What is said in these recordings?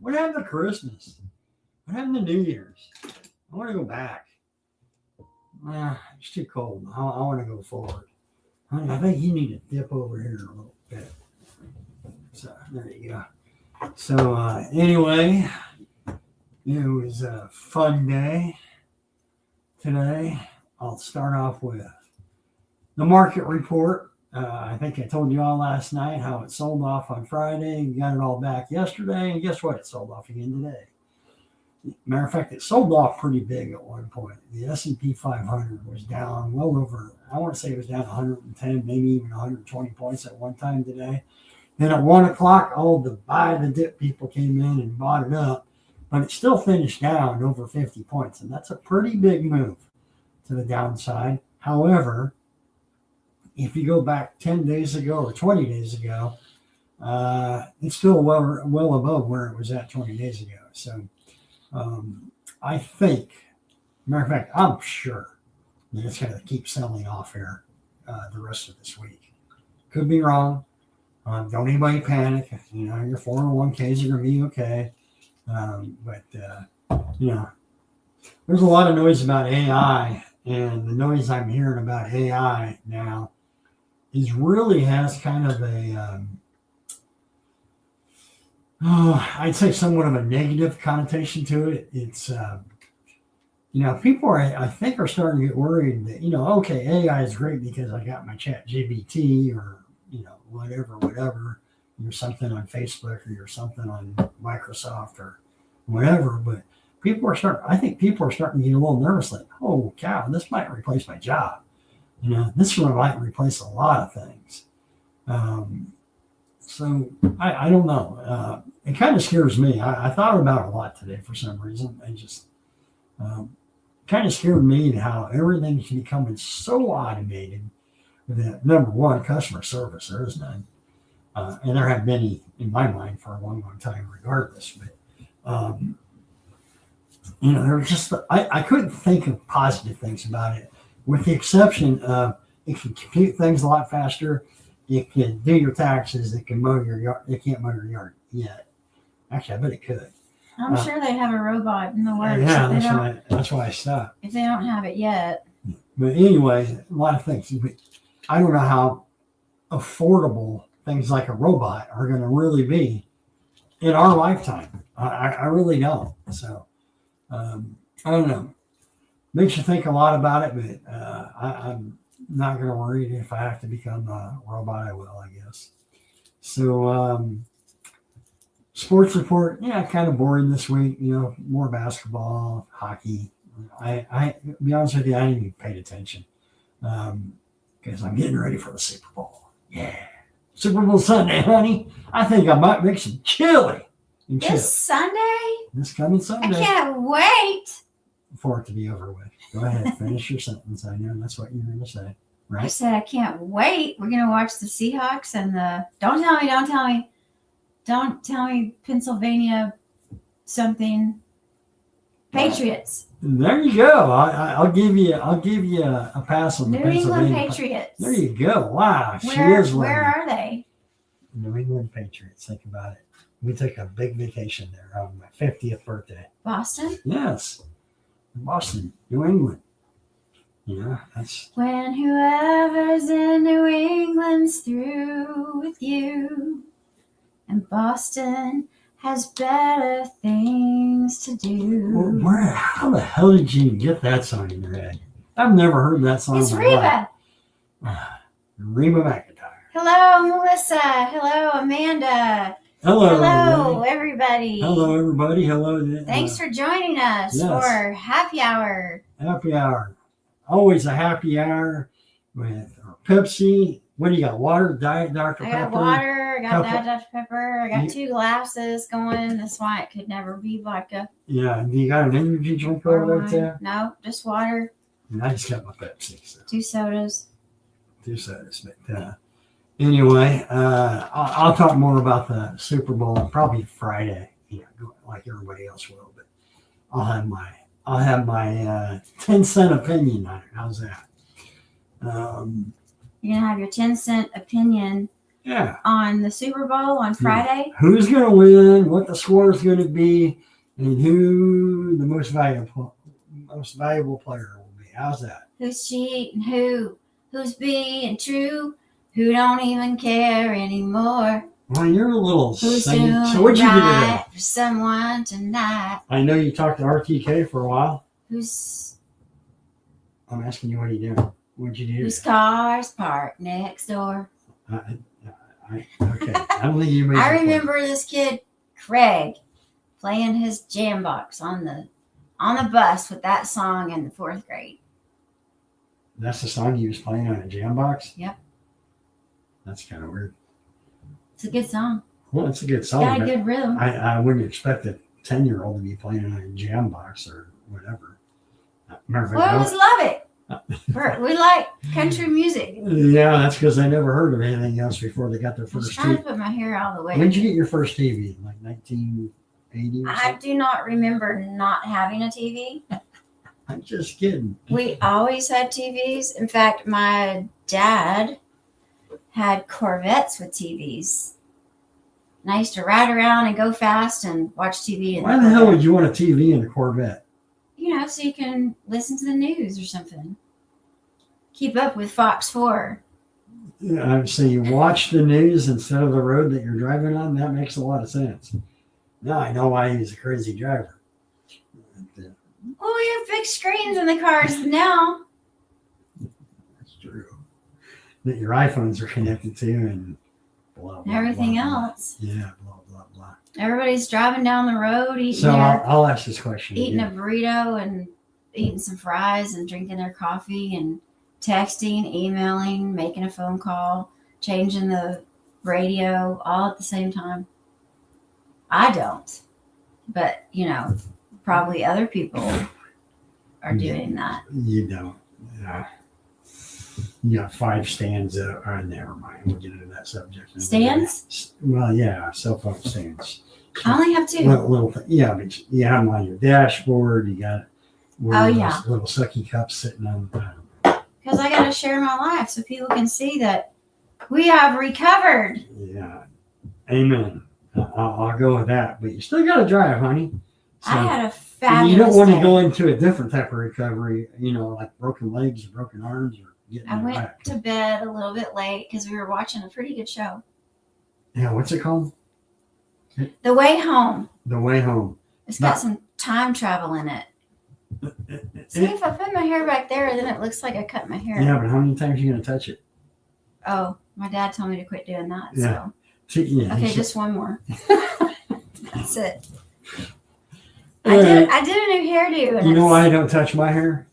What happened to Christmas? What happened to New Year's? I want to go back. It's too cold. I want to go forward. I think you need to dip over here a little bit. So there you go. So anyway, it was a fun day today. I'll start off with the market report. I think I told you all last night how it sold off on Friday. Got it all back yesterday, and guess what? It sold off again today. Matter of fact, it sold off pretty big at one point. The S&P 500 was down well over, I want to say it was down 110, maybe even 120 points at one time today. Then at 1 o'clock, all the buy the dip people came in and bought it up, but it still finished down over 50 points, and that's a pretty big move to the downside. However, if you go back 10 days ago or 20 days ago, it's still well above where it was at 20 days ago. So I think, matter of fact, I'm sure that it's going to keep selling off here the rest of this week. Could be wrong. Don't anybody panic. You know, your 401ks are going to be okay. But there's a lot of noise about AI, and the noise I'm hearing about AI now really has kind of a, I'd say somewhat of a negative connotation to it. It's, people I think are starting to get worried that, okay, AI is great because I got my chat GBT or, whatever, you're something on Facebook or you're something on Microsoft or whatever, but I think people are starting to get a little nervous, like, oh cow, this might replace my job. This one might replace a lot of things. So I don't know. It kind of scares me. I thought about it a lot today for some reason. It just kind of scared me how everything's becoming so automated that, number one, customer service, there is none. And there have been, in my mind, for a long, long time regardless. But, there's just, I couldn't think of positive things about it, with the exception of it can compute things a lot faster. It can do your taxes. It can mow your yard. It can't mow your yard yet. Actually, I bet it could. I'm sure they have a robot in the works. Yeah, that's why I stopped. If they don't have it yet. But anyway, a lot of things. I don't know how affordable things like a robot are going to really be in our lifetime. I really don't. So I don't know. Makes you think a lot about it, but I'm not going to worry. If I have to become a robot, I will, I guess. So sports report, kind of boring this week. More basketball, hockey. I to be honest with you, I didn't even pay attention because I'm getting ready for the Super Bowl. Yeah, Super Bowl Sunday, honey. I think I might make some chili and chips. This Sunday? This coming Sunday. I can't wait for it to be over with. Go ahead, finish your sentence. I know that's what you're going to say, right? I said I can't wait. We're going to watch the Seahawks and the. Don't tell me, Pennsylvania something. Patriots. There you go. I'll give you a pass on the New England Pennsylvania Patriots. There you go. Wow, Where are they? New England Patriots. Think about it. We took a big vacation there on my 50th birthday. Boston? Yes. Boston, New England. That's when whoever's in New England's through with you, and Boston has better things to do. How the hell did you get that song in your head? I've never heard that song. It's Reba. Reba McEntire. Hello, Melissa. Hello, Amanda. Hello, everybody. Hello, everybody. Hello. Thanks for joining us for happy hour. Happy hour. Always a happy hour with Pepsi. What do you got? Water, Diet Dr. Pepper? I got water. I got Diet Dr. Pepper. I got 2 glasses going. That's why it could never be vodka. Yeah. Do you got an energy drink over there too? No, just water. And I just got my Pepsi. So. 2 sodas. 2 sodas. But anyway, I'll talk more about the Super Bowl probably Friday. Like everybody else will. But I'll have my 10-cent opinion on it. How's that? You're gonna have your 10-cent opinion Yeah. on the Super Bowl on Friday. Who's going to win, what the score is going to be, and who the most valuable player will be. How's that? Who's cheating? Who's being true? Who don't even care anymore? Well, you're a little Who's singing. doing So what'd you do today? right for someone tonight? I know you talked to RTK for a while. Who's I'm asking you what are you doing? What'd you do? whose car's parked next door? Okay. I don't think you made I your point. remember this kid, Craig, playing his jam box on the bus with that song in the 4th grade. That's the song he was playing on a jam box? Yep. That's kind of weird. It's a good song. Well, it's a good song. Got a but good rhythm. I wouldn't expect a 10-year-old to be playing on a jam box or whatever. Well, we love it. We like country music. Yeah, that's because I never heard of anything else before they got their I was first trying to TV. put my hair out of the way. When did you get your first TV? Like 1980 or I something? do not remember not having a TV. I'm just kidding. We always had TVs. In fact, my dad had Corvettes with TVs. And I used to ride around and go fast and watch TV. Why the hell would you want a TV in a Corvette? So you can listen to the news or something. Keep up with Fox 4. Yeah, so you watch the news instead of the road that you're driving on? That makes a lot of sense. Now I know why he's a crazy driver. Well, we have big screens in the cars now. That's true. That your iPhones are connected to and blah, blah, Everything blah, blah. else. Yeah, blah, blah, blah. Everybody's driving down the road, So I'll ask this question. eating again. a burrito and eating some fries and drinking their coffee and texting, emailing, making a phone call, changing the radio all at the same time. I don't. But, probably other people are doing that. You don't. You got 5 stands that are, never mind. We'll get into that subject. Stands? Well, yeah, cell phone stands. I only have 2. Little thing. Yeah, but you have them on your dashboard. You got those little sucky cups sitting on. Because I got to share my life so people can see that we have recovered. Yeah. Amen. I'll go with that. But you still got to drive, honey. So, I had a and fabulous you don't want day. to go into a different type of recovery, like broken legs or broken arms or getting I in a went wreck. to bed a little bit late because we were watching a pretty good show. Yeah, what's it called? The Way Home. The Way Home. It's got some time travel in it. See, if I put my hair back there, then it looks like I cut my hair. Yeah, but how many times are you going to touch it? Oh, my dad told me to quit doing that. Yeah. So. Yeah, Okay, just one more. That's it. All right. I did a new hairdo. And You know why I don't touch my hair?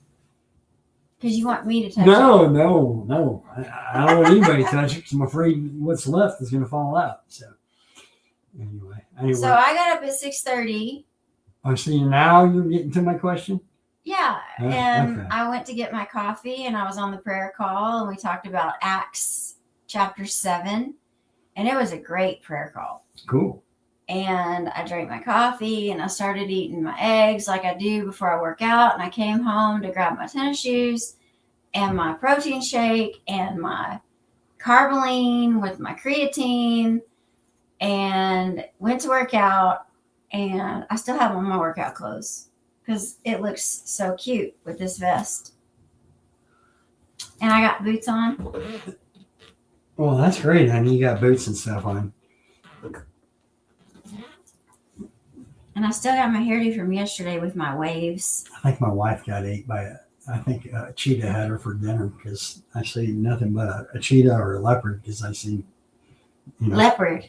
Because you want me to touch it. No. I don't want anybody to touch it because I'm afraid what's left is going to fall out. So, anyway. So I got up at 6:30. I see now you're getting to my question. Yeah, Oh, and okay. I went to get my coffee, and I was on the prayer call, and we talked about Acts chapter 7, and it was a great prayer call. Cool. And I drank my coffee, and I started eating my eggs like I do before I work out, and I came home to grab my tennis shoes and my protein shake and my Carboline with my creatine, and went to work out, and I still have on my workout clothes because it looks so cute with this vest. And I got boots on. Well, that's great, honey. You got boots and stuff on. And I still got my hairdo from yesterday with my waves. I think my wife got ate by a cheetah had her for dinner because I see nothing but a cheetah or a leopard because I see, Leopard.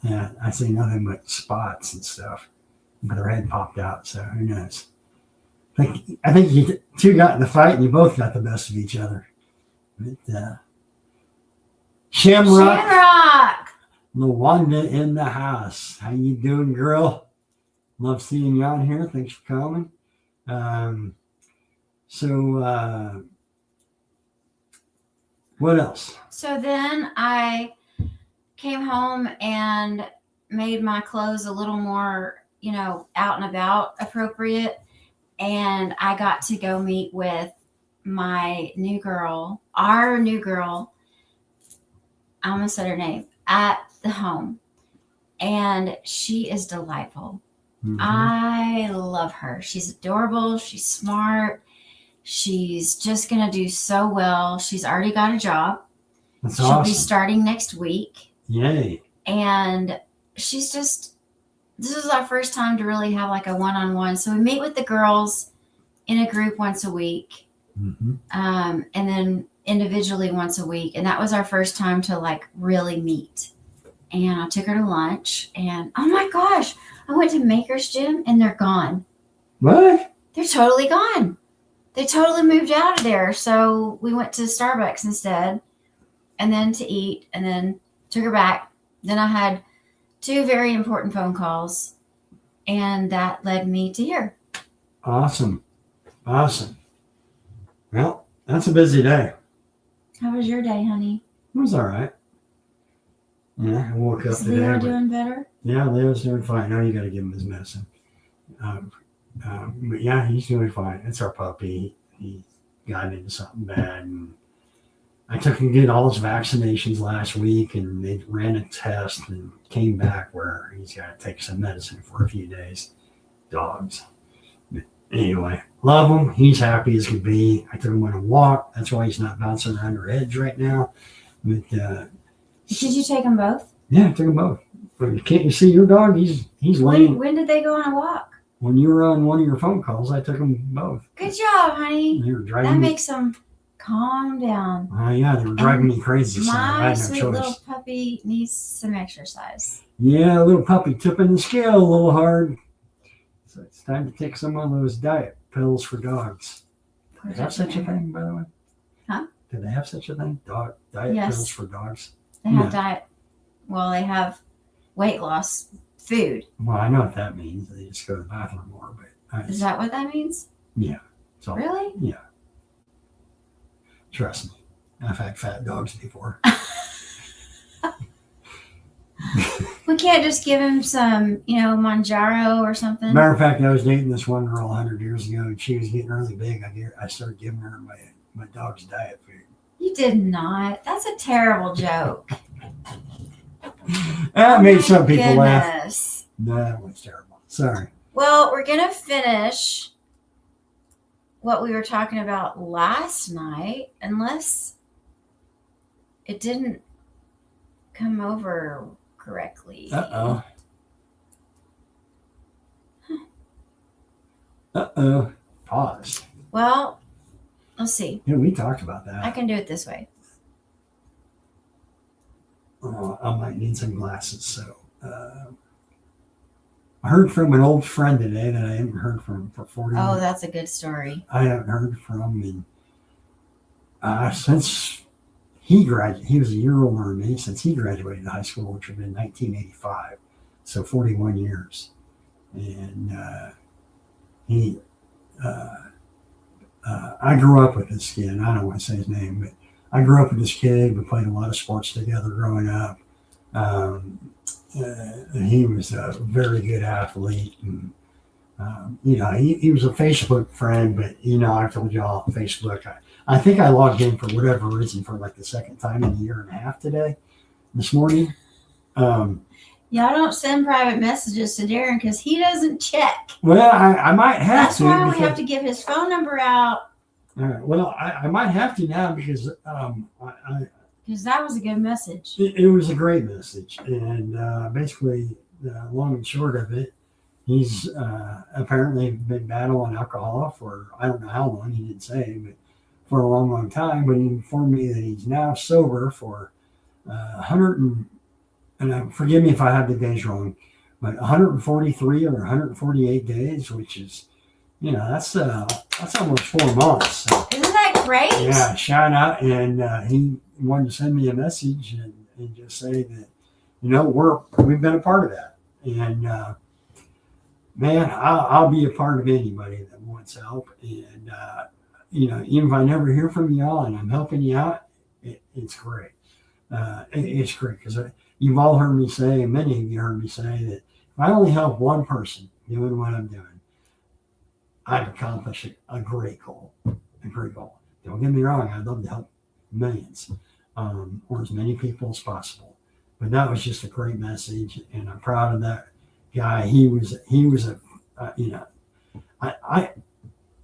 Yeah, I see nothing but spots and stuff. But her head popped out, so who knows? I think you two got in the fight and you both got the best of each other. But, Shamrock, Lawanda in the house. How you doing, girl? Love seeing you on here. Thanks for coming. What else? So then I came home and made my clothes a little more, out and about appropriate. And I got to go meet with my new girl, our new girl. I almost said her name, at the home. And she is delightful. Mhm. I love her. She's adorable. She's smart. She's just going to do so well. She's already got a job. That's She'll awesome. be starting next week. Yay. And she's just, this is our first time to really have like a one-on-one. So we meet with the girls in a group once a week, Mm-hmm. and then individually once a week. And that was our first time to like really meet. And I took her to lunch, and oh my gosh, I went to Maker's Gym and they're gone. What? They're totally gone. They totally moved out of there. So we went to Starbucks instead, and then to eat, and then took her back. Then I had 2 very important phone calls, and that led me to here. Awesome. Well, that's a busy day. How was your day, honey? It was all right. Yeah, I woke up Is today. Leo doing better? Yeah, Leo's doing fine. Now you got to give him his medicine. But yeah, he's doing fine. It's our puppy. He got into something bad. And I took him to get all his vaccinations last week, and they ran a test and came back where he's got to take some medicine for a few days. Dogs. But anyway, love him. He's happy as could be. I took him on a walk. That's why he's not bouncing around our edge right now. But Did you take them both? yeah, I took them both. But can't you see your dog? He's laying. When did they go on a walk? When you were on one of your phone calls, I took them both. Good job, honey. They were That driving me. makes them calm down. Yeah, they were driving me crazy. So I My had no sweet choice. little puppy needs some exercise. Yeah, little puppy tipping the scale a little hard. So it's time to take some of those diet pills for dogs. Do they have such a thing, by the way? Huh? Do they have such a thing? Diet Yes. pills for dogs? They have Yeah. diet. Well, they have weight loss food. Well, I know what that means. They just go to the bathroom more, but Is that what that means? so Really? yeah. Trust me. I've had fat dogs before. We can't just give him some, Manjaro or something. Matter of fact, I was dating this one girl 100 years ago, and she was getting really big. I started giving her my dog's diet food. You did not. That's a terrible joke. That made some people laugh. Goodness. No, that was terrible. Sorry. Well, we're going to finish what we were talking about last night, unless it didn't come over correctly. Pause. Well, let's see. Yeah, we talked about I that. can do it this way. I might need some glasses. So I heard from an old friend today that I haven't heard from for 40 Oh, years. that's a good story. I haven't heard from him since he graduated. He was a year older than me. Since he graduated high school, which would have been 1985, so 41 years. And I grew up with this kid. I don't want to say his name, but I grew up with this kid. We played a lot of sports together growing up. He was a very good athlete, and he was a Facebook friend. But I told y'all Facebook. I think I logged in for whatever reason for like the second time in a year and a half this morning. Y'all don't send private messages to Darren because he doesn't check. Well, I might have That's to. why we because- have to give his phone number out. All right. Well, I might have to now because Because that was a good message. it was a great message. And basically, the long and short of it, he's apparently been battling alcohol for, I don't know how long, he didn't say, but for a long, long time. But he informed me that he's now sober for 100 and forgive me if I have the days wrong, but 143 or 148 days, which is, that's almost 4 months. So, Isn't that great? yeah, shout out. And he wanted to send me a message and just say that, we've been a part of that. And man, I'll be a part of anybody that wants help. And even if I never hear from y'all and I'm helping you out, it's great. It's great because you've all heard me say, and many of you heard me say that if I only help one person doing what I'm doing, I've accomplished a great goal. A great goal. Don't get me wrong, I'd love to help millions. or as many people as possible. But that was just a great message, and I'm proud of that guy. He was a I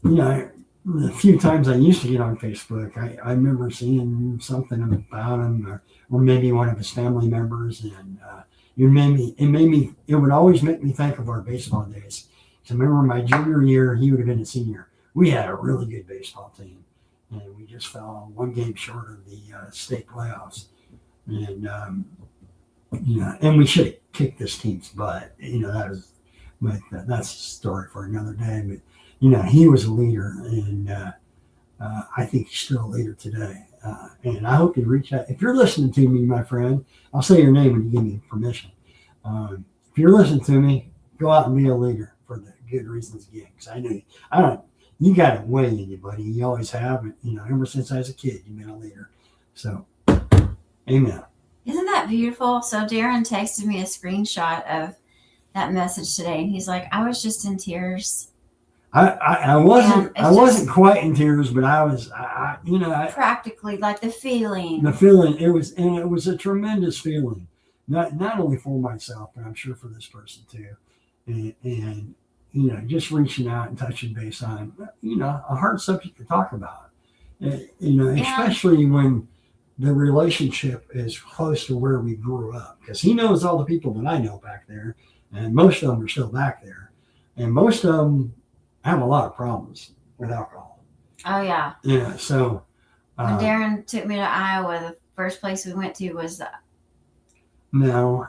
the few times I used to get on Facebook, I remember seeing something about him, or maybe one of his family members, and it would always make me think of our baseball days. So I remember my junior year, he would have been a senior. We had a really good baseball team, and we just fell one game short of the state playoffs, and and we should have kicked this team's butt. That's a story for another day. But he was a leader, and I think he's still a leader today. And I hope you reach out. If you're listening to me, my friend, I'll say your name when you give me permission. If you're listening to me, go out and be a leader for the good reasons again. Because you got it way in you, buddy. You always have. Ever since I was a kid, you've been a leader. So, amen. Isn't that beautiful? So Darren texted me a screenshot of that message today, and he's like, "I was just in tears." I wasn't quite in tears, but I was. Practically, like the feeling. The feeling it was a tremendous feeling, not only for myself, but I'm sure for this person too, and just reaching out and touching base on a hard subject to talk about, especially when the relationship is close to where we grew up, because he knows all the people that I know back there, and most of them are still back there, and most of them have a lot of problems with alcohol. Oh yeah. Yeah. So when Darren took me to Iowa, the first place we went to was no,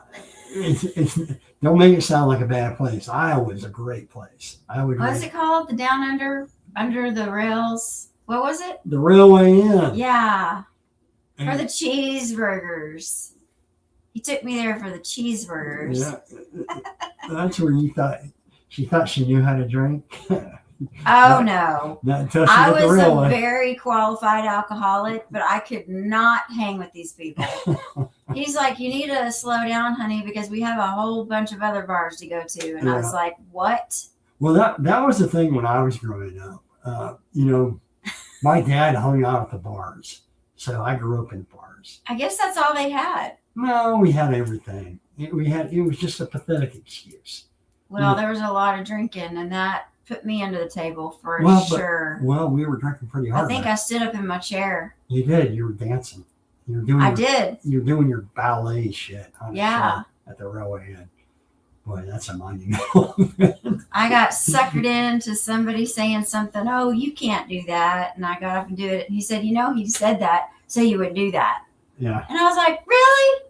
it's don't make it sound like a bad place. Iowa's a great place. What's it called? The down under the rails. What was it? The Railway Inn. Yeah. For the cheeseburgers. He took me there for the cheeseburgers. Yeah. That's where she thought she knew how to drink. Oh no. I was a very qualified alcoholic, but I could not hang with these people. He's like, "You need to slow down, honey, because we have a whole bunch of other bars to go to." And I was like, "What?" Well, that was the thing when I was growing up. My dad hung out at the bars. So I grew up in bars. I guess that's all they had. No, we had everything. It was just a pathetic excuse. Well, there was a lot of drinking, and that put me under the table for sure. Well, we were drinking pretty hard. I think I stood up in my chair. You did. You were dancing. You were doing your ballet shit. At the Railway Inn. Boy, that's a monumental. I got suckered into somebody saying something. "Oh, you can't do that," and I got up and did it. And he said, he said that so you would do that. Yeah. And I was like, "Really?"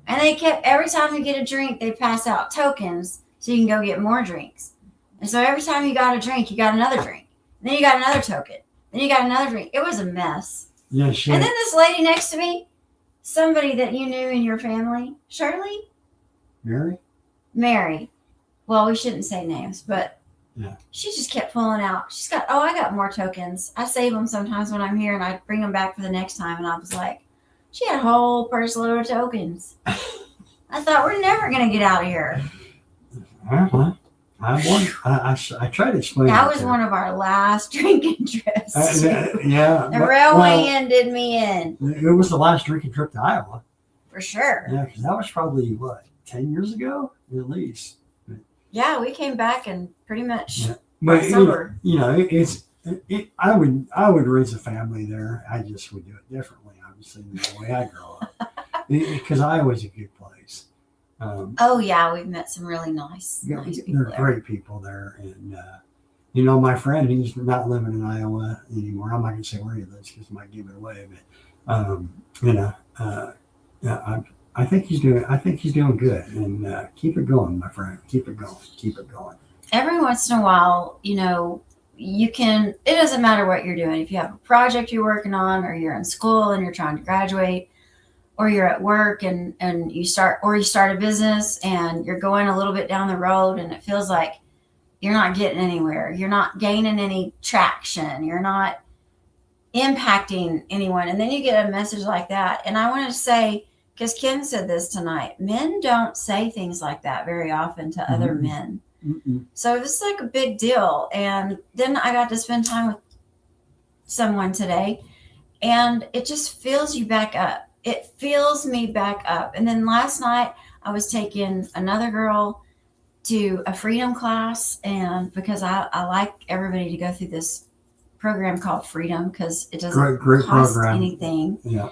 And they kept, every time you get a drink, they pass out tokens so you can go get more drinks. And so every time you got a drink, you got another drink. And then you got another token. Then you got another drink. It was a mess. Yeah, sure. And then this lady next to me, somebody that you knew in your family, Shirley? Mary. Well, we shouldn't say names, but yeah. She just kept pulling out. She's got, I got more tokens. I save them sometimes when I'm here, and I bring them back for the next time. And I was like, she had a whole purse load of tokens. I thought, we're never going to get out of here. I tried to explain that was one of our last drinking trips. Yeah. The Railway Inn did me in. It was the last drinking trip to Iowa. For sure. Yeah, because that was probably, 10 years ago at least. Yeah, we came back and pretty much but summer. I would raise a family there. I just would do it differently, obviously, than the way I grew up. Because Iowa's a good place. We've met some really nice people. They're great people there. And, my friend, he's not living in Iowa anymore. I'm not going to say where he lives because I might give it away. But, I think he's doing good. And keep it going, my friend. Keep it going. Every once in a while, it doesn't matter what you're doing. If you have a project you're working on, or you're in school and you're trying to graduate, or you're at work and you start a business and you're going a little bit down the road and it feels like you're not getting anywhere. You're not gaining any traction. You're not impacting anyone. And then you get a message like that. And I want to say, because Kim said this tonight, men don't say things like that very often to other men. Mm-mm. So it's like a big deal. And then I got to spend time with someone today, And it just fills you back up. It fills me back up. And then last night I was taking another girl to a freedom class, and because I like everybody to go through this program called Freedom because it doesn't Great cost program. anything. Yeah.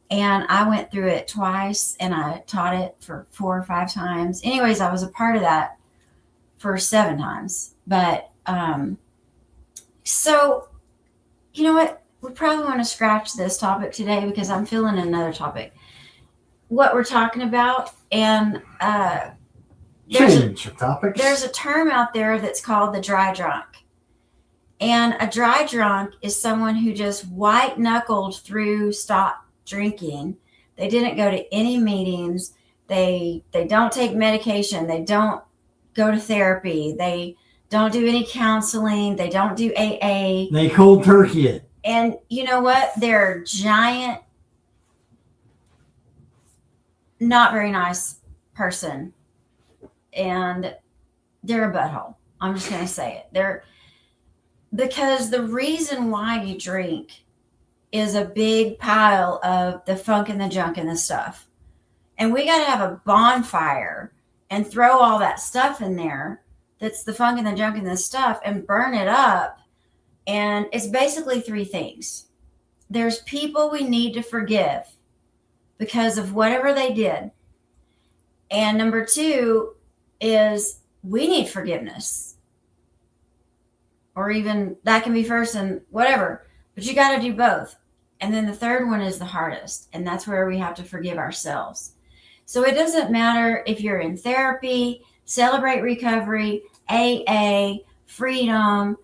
And I went through it twice, and I taught it for 4 or 5 times. Anyways, I was a part of that for 7 times. But so you know what? We probably want to scratch this topic today because I'm feeling another topic. What we're talking about, and Change the topics. there's a term out there that's called the dry drunk. And a dry drunk is someone who just white knuckled through stop drinking. They didn't go to any meetings. They don't take medication. They don't go to therapy. They don't do any counseling. They don't do AA. They cold turkey it. And you know what? They're giant, not very nice person. And they're a butthole. I'm just going to say it. Because the reason why you drink is a big pile of the funk and the junk and the stuff. And we got to have a bonfire and throw all that stuff in there that's the funk and the junk and the stuff and burn it up. And it's basically 3 things. There's people we need to forgive because of whatever they did. And number 2 is we need forgiveness. Or even that can be first and whatever. But you got to do both. And then the third one is the hardest. And that's where we have to forgive ourselves. So it doesn't matter if you're in therapy, Celebrate Recovery, AA, Freedom,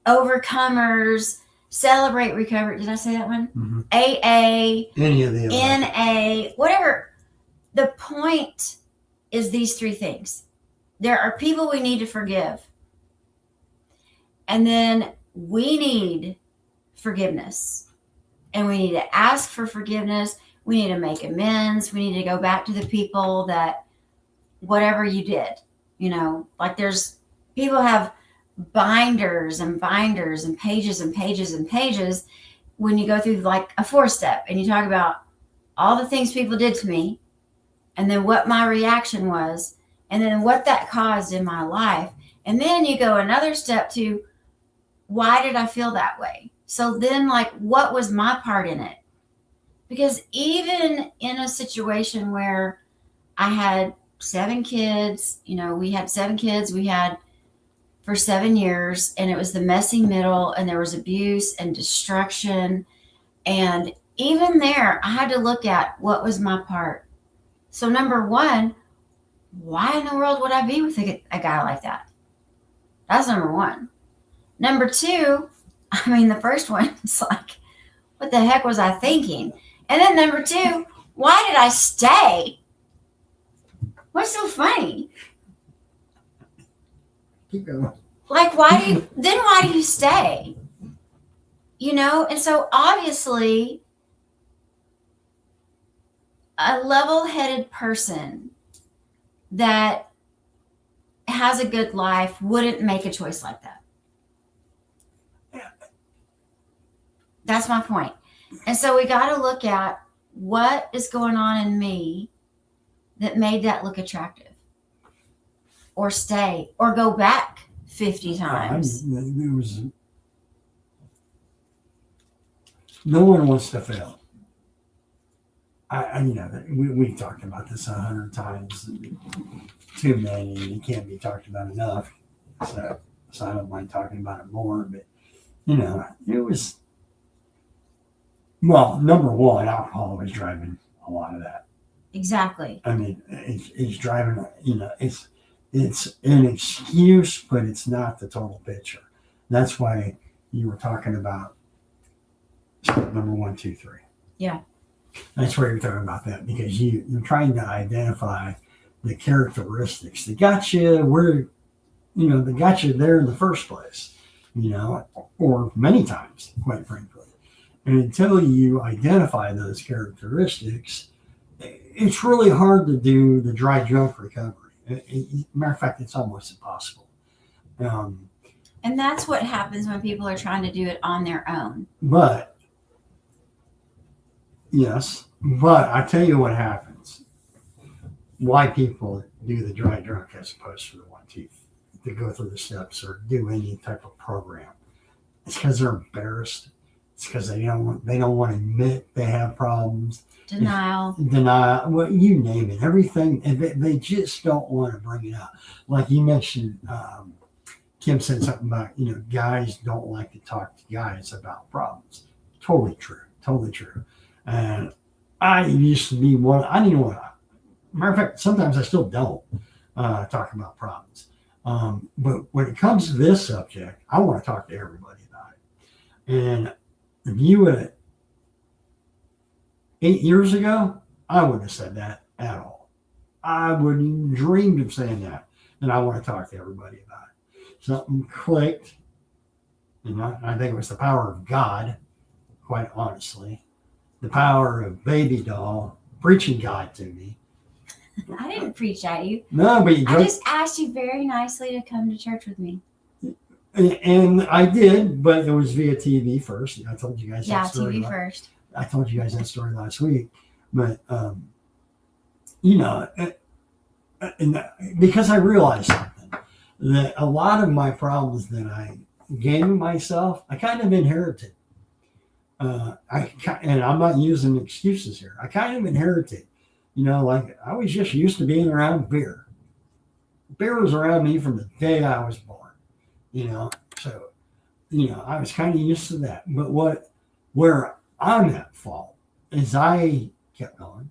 Overcomers, Celebrate Recovery. Did I say that one? Mm-hmm. AA, Any of the other. NA, whatever. The point is these 3 things. There are people we need to forgive. And then we need forgiveness. And we need to ask for forgiveness. We need to make amends. We need to go back to the people that whatever you did, like there's people have binders and binders and pages and pages and pages when you go through like a 4-step and you talk about all the things people did to me and then what my reaction was and then what that caused in my life. And then you go another step to why did I feel that way? So then like what was my part in it? Because even in a situation where I had 7 kids, we had 7 kids, we had for 7 years, and it was the messy middle, and there was abuse and destruction. And even there, I had to look at what was my part. So number 1, why in the world would I be with a guy like that? That's number 1. Number 2, the first one is like, what the heck was I thinking? And then number 2, why did I stay? What's so funny? Keep going. Like, why do you stay? And so obviously a level-headed person that has a good life wouldn't make a choice like that. That's my point. And so we got to look at what is going on in me that made that look attractive or stay or go back 50 times. No one wants to fail. We talked about this 100 times. Too many, and it can't be talked about enough. So I don't mind talking about it more. But it was. Well, number 1, alcohol was driving a lot of that. Exactly. It's driving. It's an excuse, but it's not the total picture. That's why you were talking about number 1, 2, 3. Yeah. That's why you're talking about that because you're trying to identify the characteristics that got you where, that got you there in the first place, or many times, quite frankly. And until you identify those characteristics, it's really hard to do the dry drunk recovery. Matter of fact, it's almost impossible. And that's what happens when people are trying to do it on their own. But Yes, but I tell you what happens. Why people do the dry drunk as opposed to the one teeth to go through the steps or do any type of program. It's because they're embarrassed. It's because they don't want to admit they have problems. Denial. Well, you name it. Everything. And they just don't want to bring it up. Like you mentioned, Kim said something about guys don't like to talk to guys about problems. Totally true. Totally true. And I used to be one. I didn't want to. Matter of fact, sometimes I still don't talk about problems. But when it comes to this subject, I want to talk to everybody about it. And if you would 8 years ago, I wouldn't have said that at all. I wouldn't even dreamed of saying that. And I want to talk to everybody about it. Something clicked. I think it was the power of God, quite honestly. The power of BabyDoll preaching God to me. I didn't preach at you. No, but I just asked you very nicely to come to church with me. And I did, but it was via TV first. I told you guys that story. TV first. I told you guys that story last week. But, because I realized something, that a lot of my problems that I gave myself, I kind of inherited. And I'm not using excuses here. I kind of inherited. Like I was just used to being around beer. Beer was around me from the day I was born. So, I was kind of used to that. But where I'm at fault is I kept going,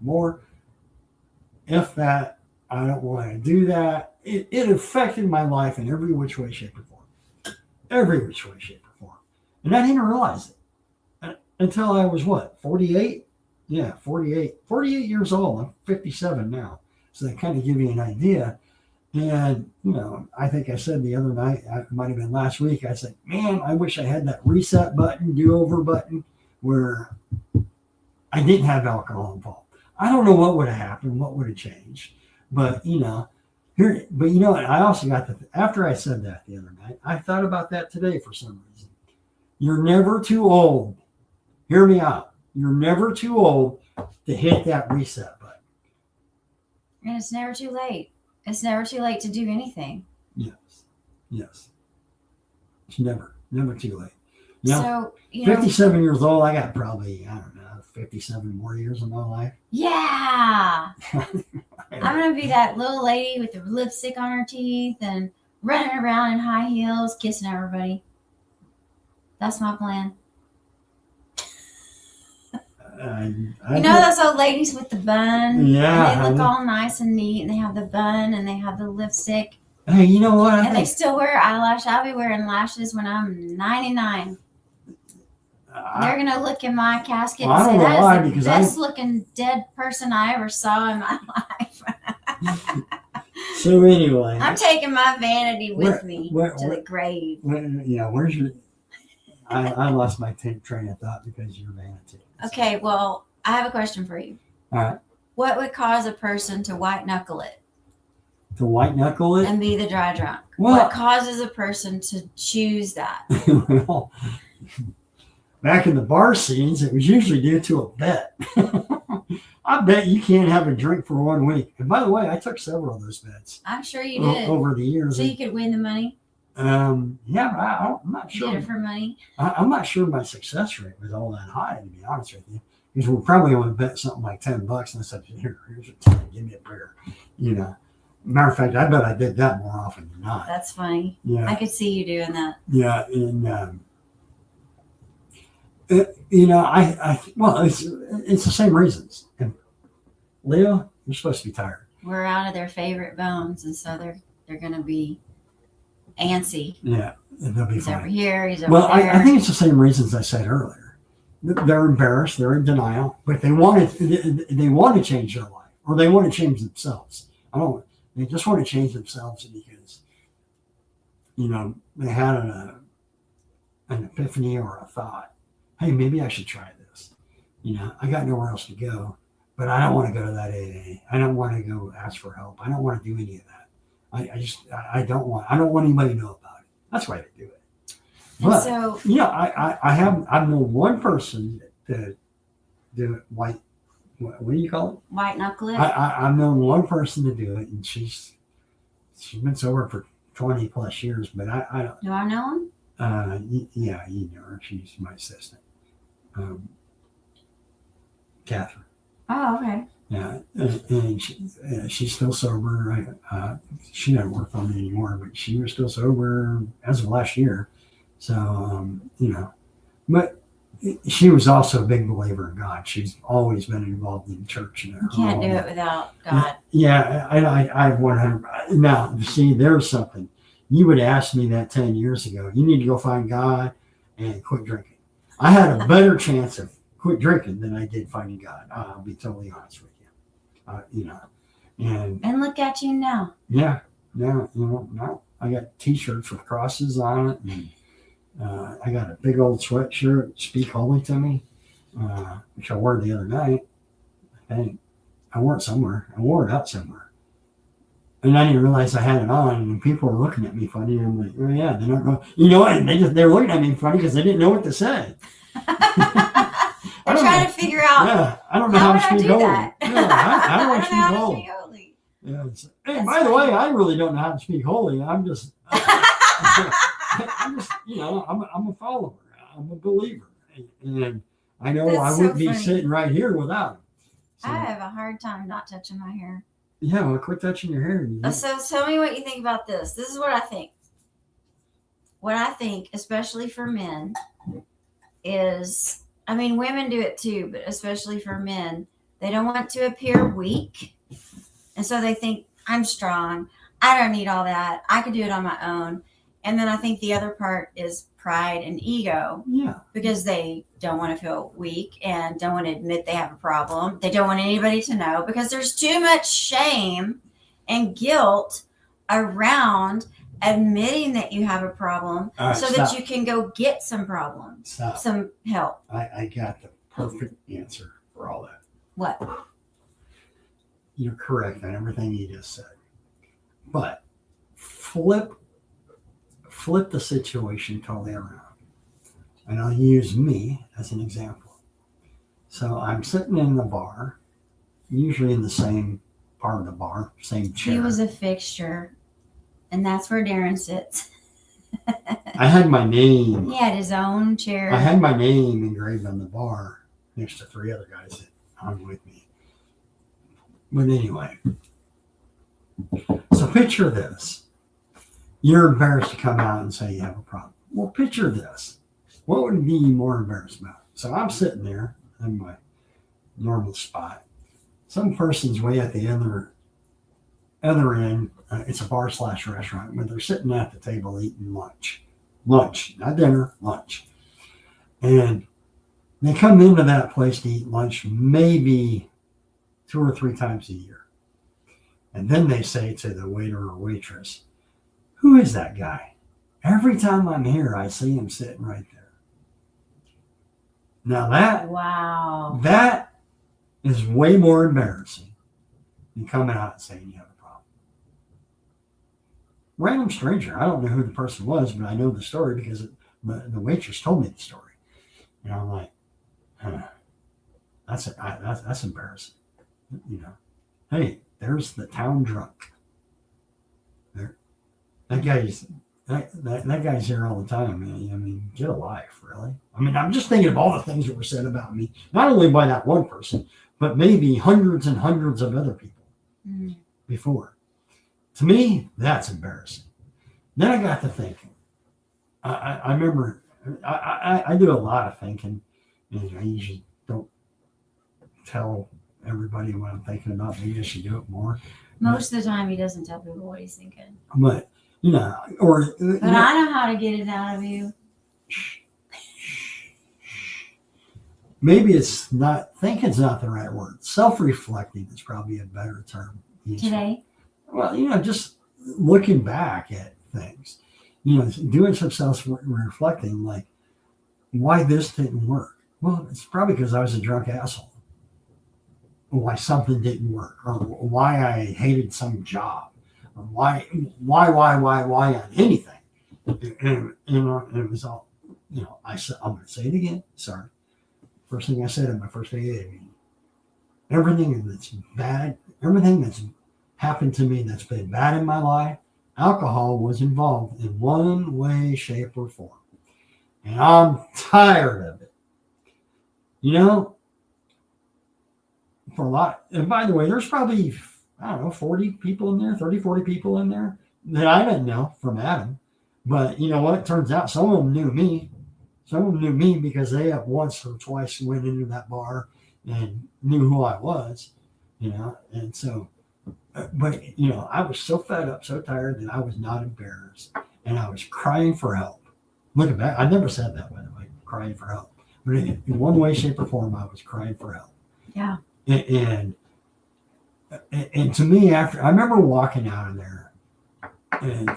more. If that, I don't want to do that. It affected my life in every which way, shape, or form. Every which way, shape, or form. And I didn't realize it until I was 48? Yeah, 48. 48 years old. I'm 57 now. So that kind of give you an idea. And, I think I said the other night, it might have been last week, I said, man, I wish I had that reset button, do-over button, where I didn't have alcohol involved. I don't know what would have happened, what would have changed. But, what? I also got after I said that the other night, I thought about that today for some reason. You're never too old. Hear me out. You're never too old to hit that reset button. And it's never too late. It's never too late to do anything. Yes. It's never too late. Now, so, 57 years old, I got probably, 57 more years of my life. Yeah. I'm going to be that little lady with the lipstick on her teeth and running around in high heels, kissing everybody. That's my plan. Those old ladies with the bun? Yeah. They look all nice and neat, and they have the bun, and they have the lipstick. Hey, you know what? They still wear eyelash. I'll be wearing lashes when I'm 99. They're going to look in my casket and say, that is the best looking dead person I ever saw in my life. So anyway. I'm taking my vanity with me to the grave. Where's your... I lost my train of thought because you're vanity. Okay, well, I have a question for you. All right. What would cause a person to white knuckle it? To white knuckle it? And be the dry drunk. Well, what causes a person to choose that? Well, back in the bar scenes, it was usually due to a bet. I bet you can't have a drink for 1 week. And by the way, I took several of those bets. I'm sure you did. Over the years. So you could win the money? I'm not sure. Get it for money? I'm not sure my success rate was all that high, to be honest with you. Because we probably only bet something like $10, and I said, here's your 10, give me a beer. Matter of fact, I bet I did that more often than not. That's funny. Yeah. I could see you doing that. Yeah, and it's the same reasons. And Leo, you're supposed to be tired. We're out of their favorite bones, and so they're going to be antsy. Yeah, and they'll be he's fine. Over here, he's over there. there. I think it's the same reasons I said earlier. They're embarrassed, they're in denial, but they want to change their life, or they want to change themselves. They just want to change themselves because, they had an epiphany or a thought. Hey, maybe I should try this. I got nowhere else to go, but I don't want to go to that AA. I don't want to go ask for help. I don't want to do any of that. I don't want anybody to know about it. That's why they do it. And But so, you know, I've known one person to do it white. What do you call it? white knuckle it. I've known one person to do it, and she's been sober for 20 plus years. But I don't. Do I know him? Yeah, you know her. She's my assistant, Catherine. Oh, okay. Yeah, and she's still sober. She doesn't work for me anymore, but she was still sober as of last year. So, you know, but she was also a big believer in God. She's always been involved in church. You can't do it without God. Yeah, I 100. Now, see, there's something. You would ask me that 10 years ago. You need to go find God and quit drinking. I had a better chance of quit drinking than I did finding God. I'll be totally honest with you. You know, And look at you now. yeah, you know, now I got T-shirts with crosses on it, and I got a big old sweatshirt, "Speak Holy to Me," which I wore the other night. I think I wore it somewhere. I wore it out somewhere, and I didn't realize I had it on, and people were looking at me funny. And I'm like, oh yeah, they don't know, you know, and they're looking at me funny because they didn't know what to say. They're trying to figure out. Yeah, I don't know how how would I to speak do holy. that? Yeah, I don't want to I don't know speak how to holy. speak holy. Yeah, hey, That's by the funny. way, I really don't know how to speak holy. I'm just, you know, I'm a follower. I'm a believer, and I know That's I so wouldn't be funny. sitting right here without him. So, I have a hard time not touching my hair. yeah, well, quit touching your hair. So tell me what you think about this. This is what I think. What I think, especially for men, is, I mean, women do it too, but especially for men, they don't want to appear weak. And so they think, I'm strong. I don't need all that. I can do it on my own. And then I think the other part is pride and ego, Yeah, because they don't want to feel weak and don't want to admit they have a problem. They don't want anybody to know because there's too much shame and guilt around admitting that you have a problem, all right, so stop. that you can go get some problems, Stop. some help. I got the perfect answer for all that. What? You're correct on everything you just said, but flip the situation totally around. And I'll use me as an example. So I'm sitting in the bar, usually in the same part of the bar, same chair. He was a fixture, and that's where Darren sits. I had my name. He had his own chair. I had my name engraved on the bar next to three other guys that hung with me. But anyway, so picture this. You're embarrassed to come out and say you have a problem. Well, picture this. What would be more embarrassed about? So I'm sitting there in my normal spot. Some person's way at the other end. It's a bar / restaurant, but they're sitting at the table eating lunch, not dinner, lunch. And they come into that place to eat lunch maybe 2 or 3 times a year. And then they say to the waiter or waitress, who is that guy? Every time I'm here, I see him sitting right there. Now Wow. that is way more embarrassing than coming out and saying you have a problem. Random stranger. I don't know who the person was, but I know the story because the waitress told me the story. And I'm like, that's embarrassing. You know, hey, there's the town drunk. There, that guy's here all the time, man. I mean, get a life, really. I mean, I'm just thinking of all the things that were said about me, not only by that one person, but maybe hundreds and hundreds of other people before. To me, that's embarrassing. Then I got to thinking. I remember I do a lot of thinking, and I usually don't tell everybody what I'm thinking about. Maybe I should do it more. Most of the time, he doesn't tell people what he's thinking. But, you know, or... But I know how to get it out of you. Maybe it's not, thinking's not the right word. Self-reflecting is probably a better term. Today? Well, you know, just looking back at things. You know, doing some self-reflecting, like, why this didn't work? Well, it's probably because I was a drunk asshole. Why something didn't work, or why I hated some job, or why on anything. it was all, I said, I'm going to say it again. Sorry. First thing I said in my first AA meeting. Everything that's bad, everything that's happened to me that's been bad in my life, alcohol was involved in one way, shape, or form. And I'm tired of it. For a lot, and by the way, there's probably, I don't know, 40 people in there, 30, 40 people in there that I didn't know from Adam. But you know what? It turns out some of them knew me. Some of them knew me because they have once or twice went into that bar and knew who I was, and so, but, I was so fed up, so tired that I was not embarrassed and I was crying for help. Looking back, I never said that, by the way, crying for help. But in one way, shape, or form, I was crying for help. Yeah. And to me, after I remember walking out of there, and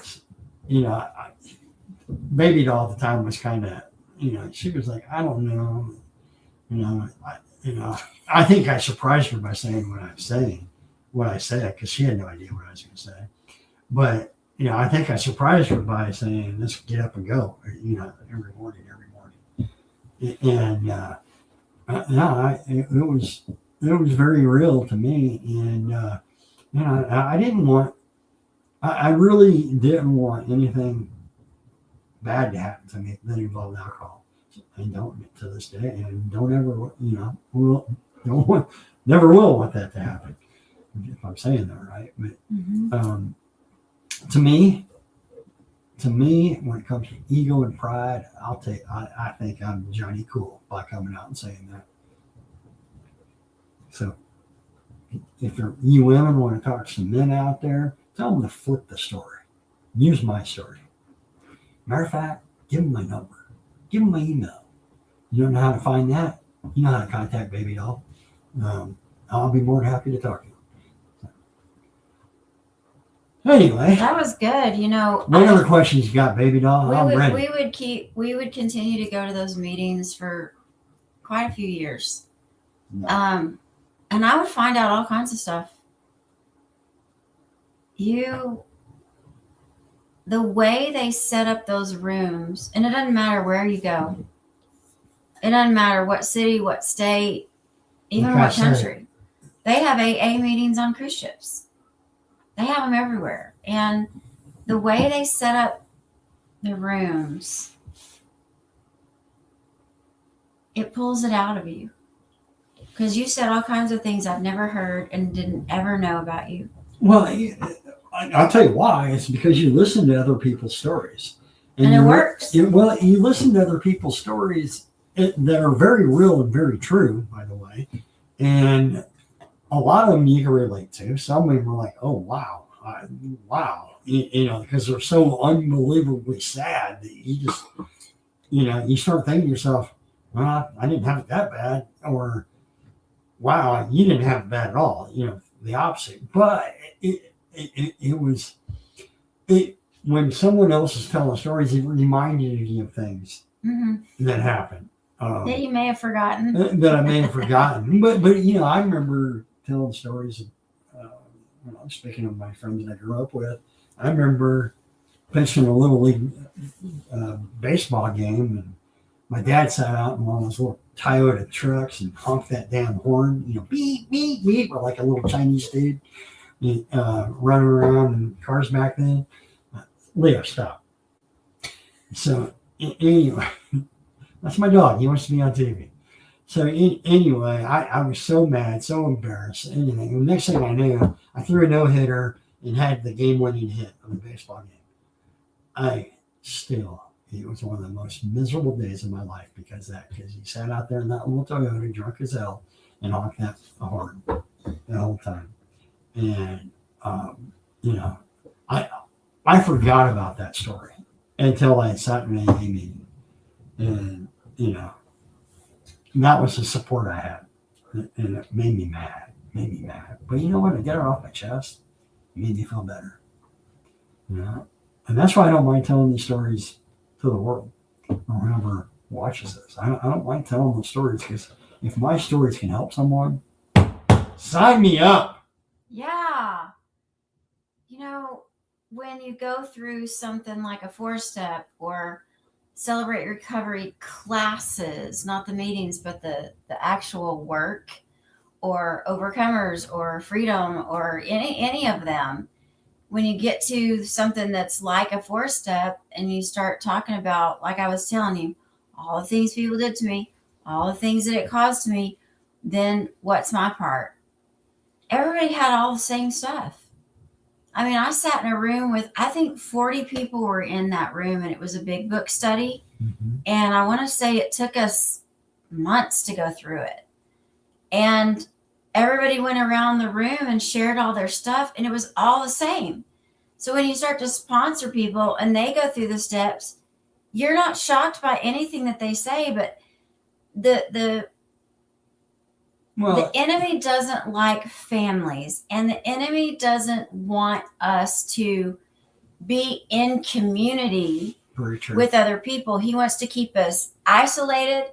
BabyDoll at the time was kind of, she was like, I don't know, I think I surprised her by saying what I said, because she had no idea what I was going to say. But I think I surprised her by saying, let's get up and go, every morning. And it was very real to me. And I really didn't want anything bad to happen to me that involved alcohol, and don't to this day, and don't ever, never will want that to happen, if I'm saying that right. But to me, when it comes to ego and pride, I think I'm Johnny Cool by coming out and saying that. So if you women want to talk to some men out there, tell them to flip the story. Use my story. Matter of fact, give them my number. Give them my email. You don't know how to find that? You know how to contact BabyDoll. I'll be more than happy to talk to you. Anyway, that was good. What other questions you got, BabyDoll? I'm ready. We would continue to go to those meetings for quite a few years. No. And I would find out all kinds of stuff. The way they set up those rooms, and it doesn't matter where you go. It doesn't matter what city, what state, even what country. They have AA meetings on cruise ships. They have them everywhere. And the way they set up the rooms, it pulls it out of you. Because you said all kinds of things I've never heard and didn't ever know about you. Well, I'll tell you why. It's because you listen to other people's stories. And it works. You listen to other people's stories that are very real and very true, by the way. And a lot of them you can relate to. Some of them are like, oh, wow. Wow. Because they're so unbelievably sad that you just, you start thinking to yourself, well, I didn't have it that bad. Or, wow, you didn't have it bad at all. The opposite. But it was when someone else is telling stories, it reminded you of things that happened. That you may have forgotten. That I may have forgotten. But I remember telling stories of, speaking of my friends that I grew up with, I remember pitching a little league baseball game, and my dad sat out in one of those little Toyota trucks and honked that damn horn, beep, beep, beep, like a little Chinese dude running around in cars back then. Leo, stop. So anyway, that's my dog. He wants to be on TV. So anyway, I was so mad, so embarrassed, anything. And the next thing I knew, I threw a no-hitter and had the game-winning hit of the baseball game. It was one of the most miserable days of my life because he sat out there in that little Toyota, drunk as hell, and honked that horn the whole time. And, I forgot about that story until I sat in an AA meeting. And, that was the support I had. And it made me mad. But you know what? I got it off my chest. It made me feel better. And that's why I don't mind telling these stories to the world or whoever watches this. I don't mind telling those stories, because if my stories can help someone, sign me up. Yeah. when you go through something like a 4-step or celebrate recovery classes, not the meetings, but the actual work, or overcomers or freedom or any of them, when you get to something that's like a 4-step and you start talking about, like I was telling you, all the things people did to me, all the things that it caused me, then what's my part? Everybody had all the same stuff. I mean, I sat in a room with, I think 40 people were in that room, and it was a big book study. Mm-hmm. And I want to say it took us months to go through it. And everybody went around the room and shared all their stuff, and it was all the same. So when you start to sponsor people and they go through the steps, you're not shocked by anything that they say, but the enemy doesn't like families, and the enemy doesn't want us to be in community with other people. He wants to keep us isolated,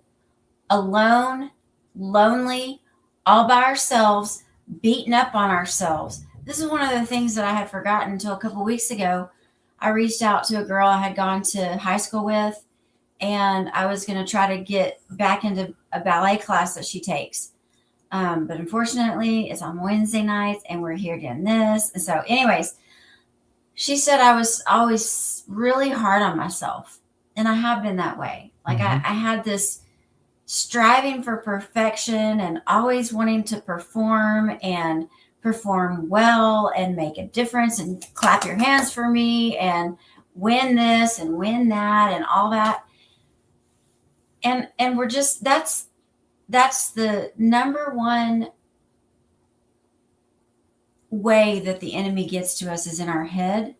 alone, lonely, all by ourselves, beaten up on ourselves. This is one of the things that I had forgotten until a couple weeks ago. I reached out to a girl I had gone to high school with, and I was going to try to get back into a ballet class that she takes. But unfortunately, it's on Wednesday nights, and we're here doing this. And so anyways, she said I was always really hard on myself. And I have been that way. Like I had this striving for perfection and always wanting to perform well and make a difference and clap your hands for me and win this and win that and all that. And we're just, that's the number one way that the enemy gets to us, is in our head,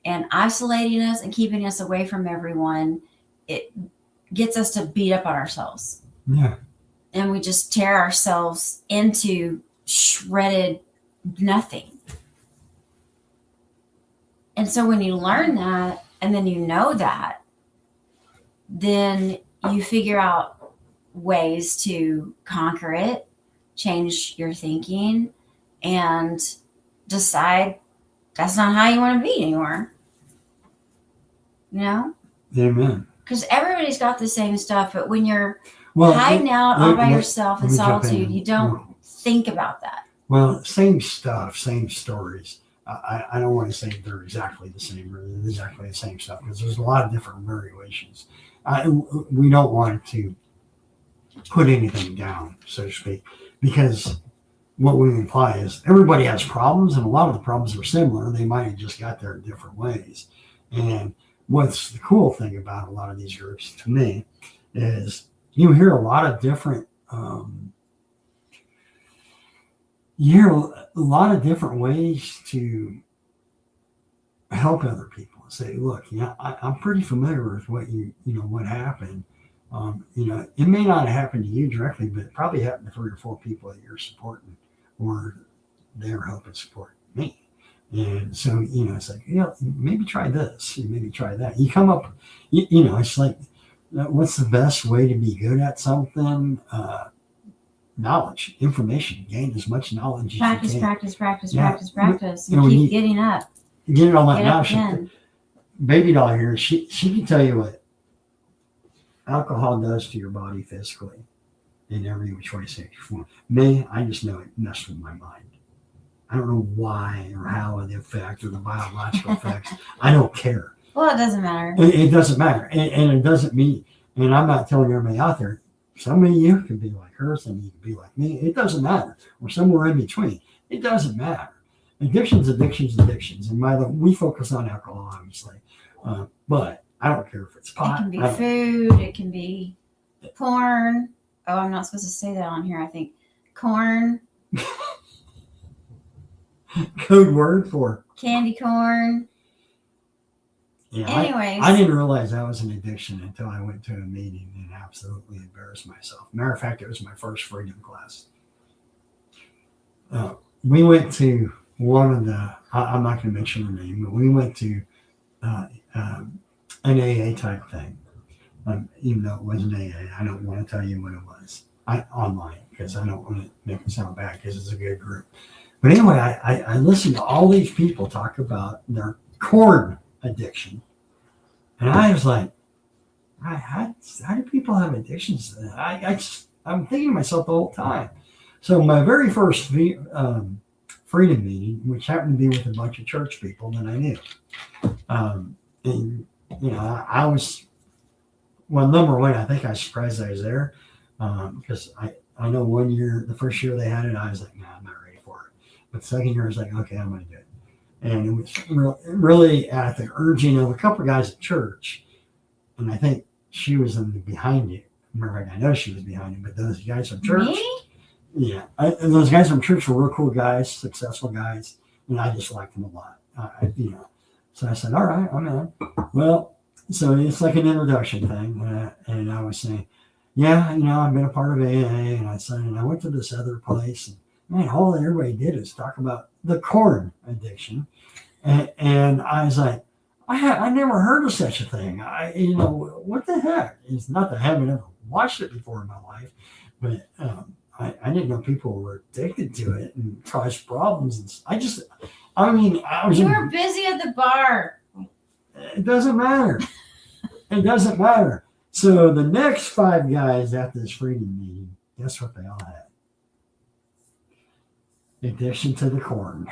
and isolating us and keeping us away from everyone. It gets us to beat up on ourselves. Yeah. And we just tear ourselves into shredded nothing. And so when you learn that, and then you know that, then you figure out ways to conquer it, change your thinking, and decide that's not how you want to be anymore. You know? Amen. Because everybody's got the same stuff, but when you're hiding out all by yourself in solitude, you don't think about that. Well, same stuff, same stories. I don't want to say they're exactly the same or exactly the same stuff, because there's a lot of different variations. We don't want to put anything down, so to speak, because what we imply is everybody has problems, and a lot of the problems are similar. They might have just got there in different ways. And what's the cool thing about a lot of these groups, to me, is you hear a lot of different ways to help other people. Say, look, I'm pretty familiar with what what happened. It may not happen to you directly, but it probably happened to 3 or 4 people that you're supporting, or they're helping support me. And so, it's like, maybe try this, maybe try that. You come up, it's like, what's the best way to be good at something? Knowledge, information, gain as much knowledge as you can. Practice. You keep getting up. Get all that knowledge. BabyDoll here, she can tell you what alcohol does to your body physically in every which way, shape, or form. Me, I just know it messed with my mind. I don't know why or how the effect or the biological effects. I don't care. Well, it doesn't matter. It doesn't matter. And it doesn't mean, and I'm not telling everybody out there, some of you can be like her, some of you can be like me. It doesn't matter. Or somewhere in between. It doesn't matter. Addictions. And we focus on alcohol, obviously. But I don't care if it's pot. It can be food. It can be porn. Oh, I'm not supposed to say that on here, I think. Corn. Code word for candy corn. Yeah, anyways, I didn't realize that was an addiction until I went to a meeting and absolutely embarrassed myself. Matter of fact, it was my first freedom class. We went to one of the, I'm not going to mention the name, but we went to an AA type thing. Even though it wasn't AA, I don't want to tell you what it was. Online, because I don't want to make it sound bad, because it's a good group. But anyway, I listened to all these people talk about their corn addiction. And I was like, how do people have addictions to that? I'm thinking to myself the whole time. So my very first freedom meeting, which happened to be with a bunch of church people that I knew, and I was, well, number one, I think I was surprised I was there, because I know one year, the first year they had it, I was like, nah, I'm not ready for it. But the second year, I was like, okay, I'm going to do it. And it was really at the urging of a couple of guys at church, and I think she was behind it. Remember, I know she was behind it, but those guys from church, Me? yeah, and those guys from church were real cool guys, successful guys, and I just liked them a lot. So I said, all right, I'm in. Well, so it's like an introduction thing, and I was saying, yeah, I've been a part of AA, and I said, and I went to this other place, and man, all everybody did is talk about the corn addiction, and I was like, I never heard of such a thing. What the heck? It's not that I haven't ever watched it before in my life, but I didn't know people were addicted to it and caused problems. And You were busy at the bar. It doesn't matter. It doesn't matter. So the next 5 guys at this freedom meeting, guess what they all had? Addiction to the corn.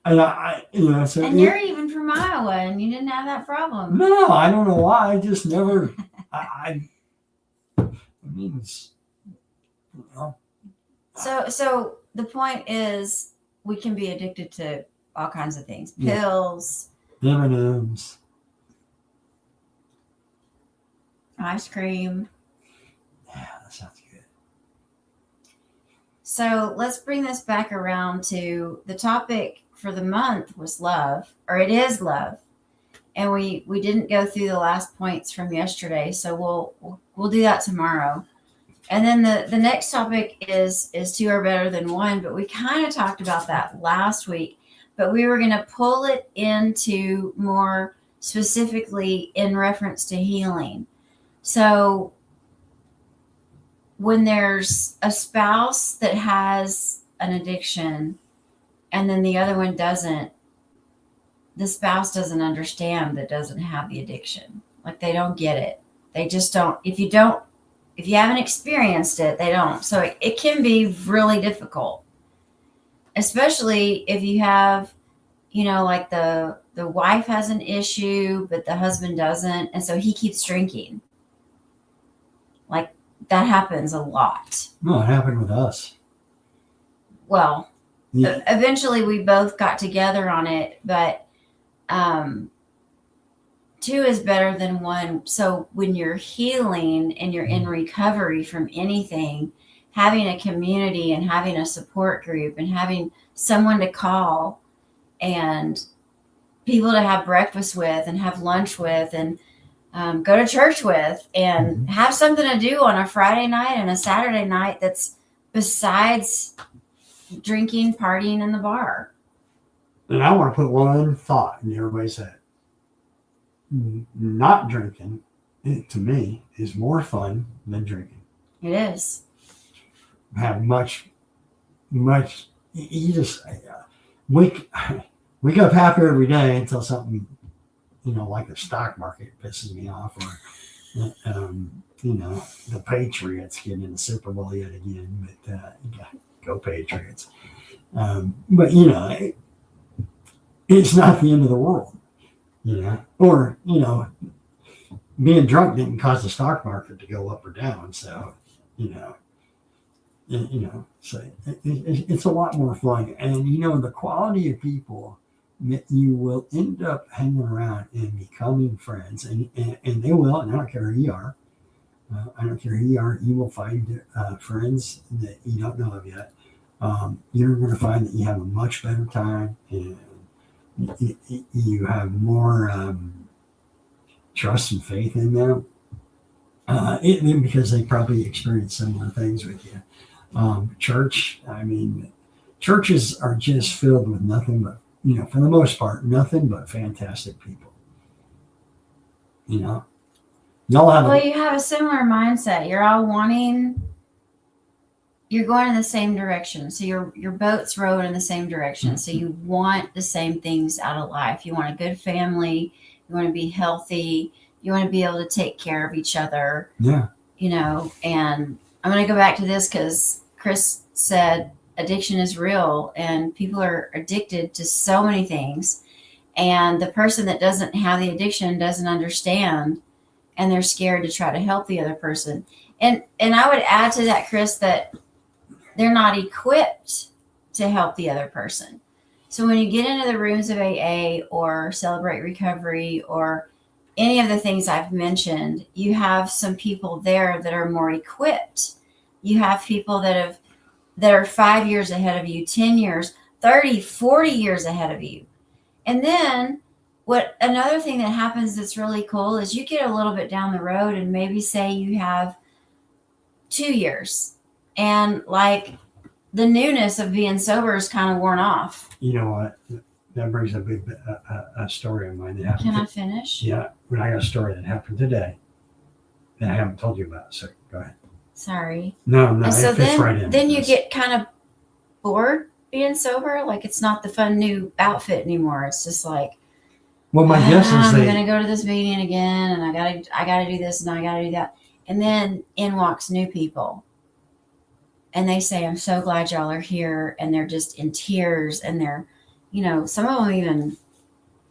And And you're even from Iowa, and you didn't have that problem. No, I don't know why. I just never. It's, So the point is, we can be addicted to all kinds of things. Pills, M&Ms, ice cream. Yeah, that sounds good. So let's bring this back around to the topic for the month was love, or it is love. And we didn't go through the last points from yesterday, so we'll do that tomorrow. And then the next topic is 2 are better than 1, but we kind of talked about that last week, but we were going to pull it into more specifically in reference to healing. So when there's a spouse that has an addiction and then the other one doesn't, the spouse doesn't understand that doesn't have the addiction. Like, they don't get it. They just don't. If you haven't experienced it, they don't. So it can be really difficult, especially if you have, like the wife has an issue, but the husband doesn't. And so he keeps drinking. Like, that happens a lot. No, it happened with us. Well, eventually we both got together on it, but 2 is better than 1. So when you're healing and you're in recovery from anything, having a community and having a support group and having someone to call and people to have breakfast with and have lunch with and go to church with and have something to do on a Friday night and a Saturday night that's besides drinking, partying in the bar. And I want to put one thought in everybody's head. Not drinking, to me, is more fun than drinking. It is. Have much, you just wake up happy every day until something, like the stock market pisses me off, or, the Patriots get in the Super Bowl yet again, but go Patriots. But, it's not the end of the world, or, being drunk didn't cause the stock market to go up or down. So, so it's a lot more fun. And, the quality of people that you will end up hanging around and becoming friends, and they will, and I don't care who you are. You will find friends that you don't know of yet. You're going to find that you have a much better time, and you have more trust and faith in them, because they probably experience similar things with you. Churches are just filled with nothing but, for the most part, nothing but fantastic people. Y'all have. Well, you have a similar mindset. You're all wanting you're going in the same direction. So your boat's rowing in the same direction. So you want the same things out of life. You want a good family. You want to be healthy. You want to be able to take care of each other. Yeah. You know, and I'm going to go back to this because Chris said addiction is real and people are addicted to so many things. And the person that doesn't have the addiction doesn't understand, and they're scared to try to help the other person. And I would add to that, Chris, that they're not equipped to help the other person. So when you get into the rooms of AA or Celebrate Recovery or any of the things I've mentioned, you have some people there that are more equipped. You have people that are 5 years ahead of you, 10 years, 30, 40 years ahead of you. And then another thing that happens that's really cool is you get a little bit down the road and maybe say you have 2 years and like the newness of being sober is kind of worn off. You know what? That brings a big a story of mine that happened. Can I finish? Yeah, when I got a story that happened today that I haven't told you about. So go ahead. Sorry. No, And so it fits right in. then you get kind of bored being sober. Like it's not the fun new outfit anymore. It's just like, well, my guess is I'm gonna go to this meeting again, and I gotta do this, and I gotta do that. And then in walks new people, and they say, "I'm so glad y'all are here," and they're just in tears, and they're, you know, some of them even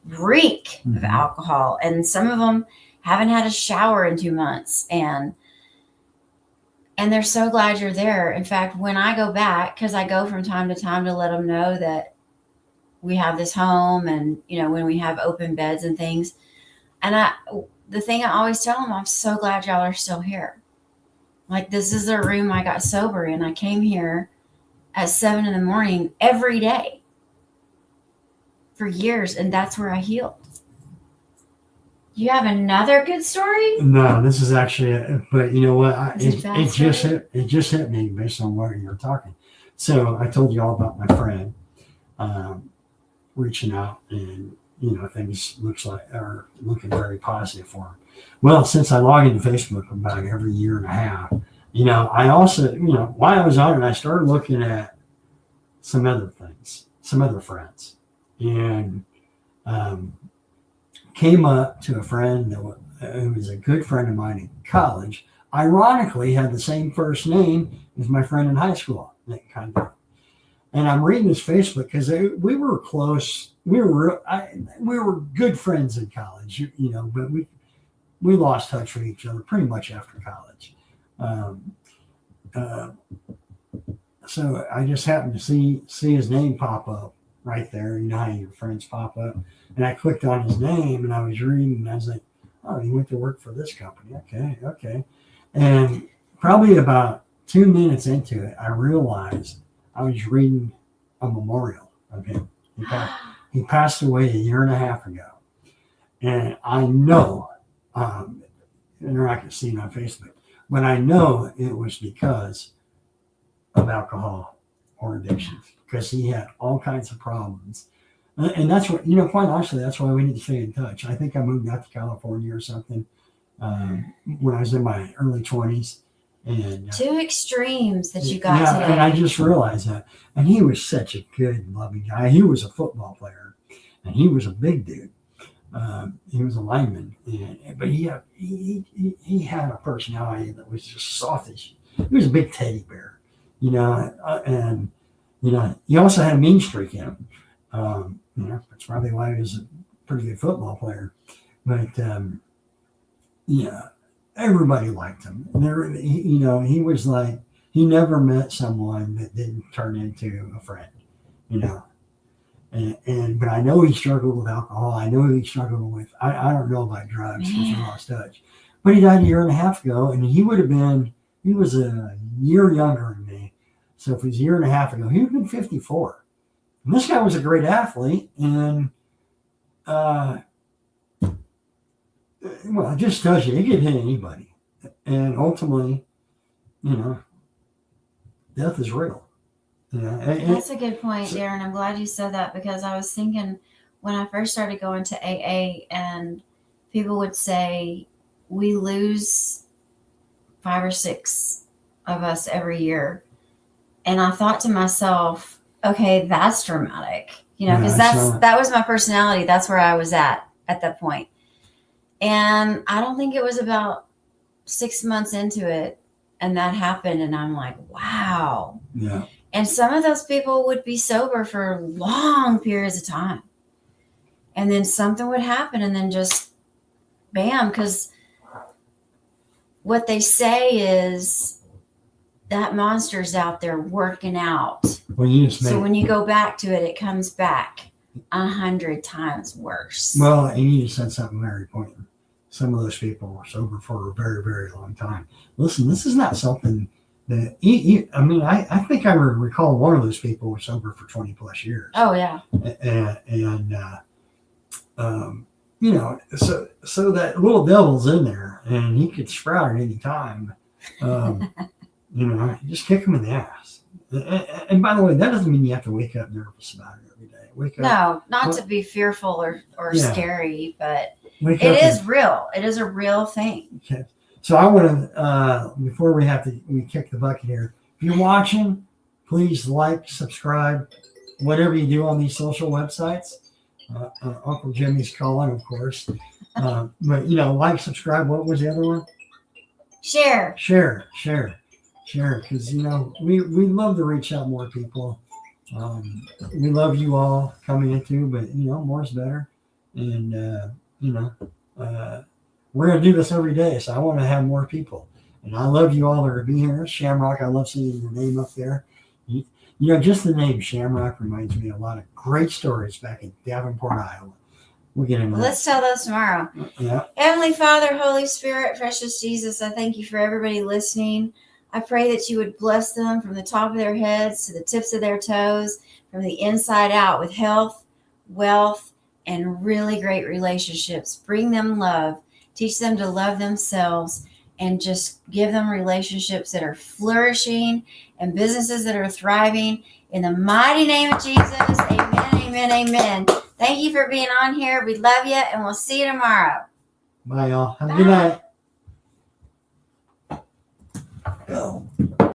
reek of alcohol, and some of them haven't had a shower in 2 months, and they're so glad you're there. In fact, when I go back, because I go from time to time to let them know that we have this home and, you know, when we have open beds and things. And the thing I always tell them, I'm so glad y'all are still here. Like this is the room I got sober in. I came here at 7 a.m. every day for years. And that's where I healed. You have another good story? No, this is actually, but you know what? It just hit me based on what you were talking. So I told you all about my friend reaching out, and you know things are looking very positive for him. Well, since I log into Facebook about every year and a half, you know, I also, you know, while I was on it, I started looking at some other things, some other friends, and came up to a friend who was a good friend of mine in college. Ironically, had the same first name as my friend in high school. That kind of. And I'm reading his Facebook because we were close. We were good friends in college, you know, but we lost touch with each other pretty much after college. So I just happened to see his name pop up right there. You know how your friends pop up. And I clicked on his name and I was reading and I was like, oh, he went to work for this company. Okay. And probably about 2 minutes into it, I realized I was reading a memorial of him. He passed away 1.5 years ago. And I know, and you're not going to see it on Facebook, but I know it was because of alcohol or addictions, because he had all kinds of problems. And that's what, you know, quite honestly, that's why we need to stay in touch. I think I moved out to California or something when I was in my early 20s. And 2 extremes that you got today. And I just realized that. And he was such a good, loving guy. He was a football player, and he was a big dude. He was a lineman, but he had a personality that was just soft as he was a big teddy bear, you know. And you know, he also had a mean streak in him. You know, that's probably why he was a pretty good football player. But yeah, everybody liked him. And you know, he was like, he never met someone that didn't turn into a friend, you know. But I know he struggled with alcohol. I know he struggled with, I don't know about drugs because he lost touch. But he died 1.5 years ago, and he was a year younger than me. So if it was 1.5 years ago, he would have been 54. And this guy was a great athlete, and well, it just tells you it could hit anybody. And ultimately, you know, death is real. Yeah, that's a good point, Darren. I'm glad you said that, because I was thinking when I first started going to AA and people would say we lose 5 or 6 of us every year. And I thought to myself, okay, that's dramatic, because Yeah, that was my personality. That's where I was at that point. And I don't think it was about 6 months into it, and that happened. And I'm like, wow. yeah. And some of those people would be sober for long periods of time. And then something would happen, and then just bam, because what they say is that monster's out there working out. Well, you just So made, when you go back to it, it comes back 100 times worse. well, and you just said something very important. Some of those people were sober for a very, very long time. Listen, this is not something that I mean, I think I recall one of those people was sober for 20 plus years. Oh yeah. So that little devil's in there, and he could sprout at any time. Just kick him in the ass. And by the way, that doesn't mean you have to wake up nervous about it every day. Wake up. No, not to be fearful or Yeah. scary, but Wake it up is and- real. It is a real thing. Okay. So I want to, before we kick the bucket here, if you're watching, please like, subscribe, whatever you do on these social websites. Uncle Jimmy's calling, of course. But, like, subscribe. What was the other one? Share. Share. Because, we love to reach out more people. We love you all coming into, but, more's better. And, we're going to do this every day. So I want to have more people. And I love you all that are being here. Shamrock, I love seeing your name up there. Just the name Shamrock reminds me of a lot of great stories back in Davenport, Iowa. We'll get into that. Let's tell those tomorrow. Yeah. Heavenly Father, Holy Spirit, precious Jesus, I thank you for everybody listening. I pray that you would bless them from the top of their heads to the tips of their toes, from the inside out, with health, wealth, and really great relationships. Bring them love. Teach them to love themselves, and just give them relationships that are flourishing and businesses that are thriving. In the mighty name of Jesus, amen, amen, amen. Thank you for being on here. We love you, and we'll see you tomorrow. Bye, y'all. Have a Bye. good night. Go.